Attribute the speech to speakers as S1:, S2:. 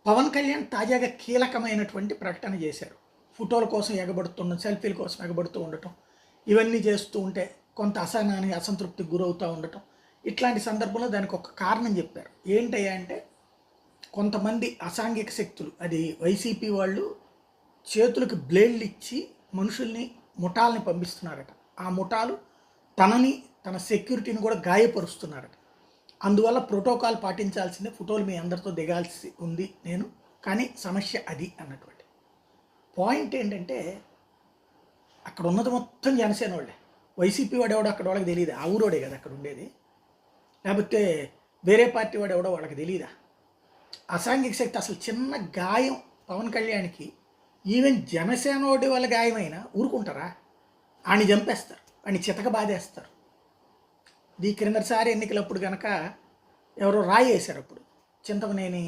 S1: పవన్ కళ్యాణ్ తాజాగా కీలకమైనటువంటి ప్రకటన చేశారు. ఫోటోల కోసం ఎగబడుతుండడం, సెల్ఫీల కోసం ఎగబడుతూ ఉండటం, ఇవన్నీ చేస్తూ ఉంటే కొంత అసహనానికి, అసంతృప్తికి గురవుతూ ఉండటం. ఇట్లాంటి సందర్భంలో దానికి ఒక కారణం చెప్పారు. ఏంటయ్యా అంటే, కొంతమంది అసాంఘిక శక్తులు, అది వైసీపీ వాళ్ళు చేతులకు బ్లేడ్లు ఇచ్చి మనుషుల్ని, ముఠాలని పంపిస్తున్నారట. ఆ ముఠాలు తనని, తన సెక్యూరిటీని కూడా గాయపరుస్తున్నారట. అందువల్ల ప్రోటోకాల్ పాటించాల్సిందే, ఫోటోలు మీ అందరితో దిగాల్సి ఉంది నేను, కానీ సమస్య అది అన్నటువంటి పాయింట్ ఏంటంటే, అక్కడ ఉన్నది మొత్తం జనసేన వాళ్ళే. వైసీపీ వాడు ఎవడో అక్కడ వాళ్ళకి తెలియదు, ఆ ఊరోడే కదా అక్కడ ఉండేది, లేకపోతే వేరే పార్టీ వాడు ఎవడో వాళ్ళకి తెలియదా? అసాంఘిక శక్తి అసలు చిన్న గాయం పవన్ కళ్యాణ్కి, ఈవెన్ జనసేన వాడి వాళ్ళ గాయమైనా ఊరుకుంటారా? ఆని చంపేస్తారు, ఆని చితక బాధేస్తారు. ఈ క్రిందటిసారి ఎన్నికలప్పుడు కనుక ఎవరో రాయి వేశారు, అప్పుడు చింతమనేని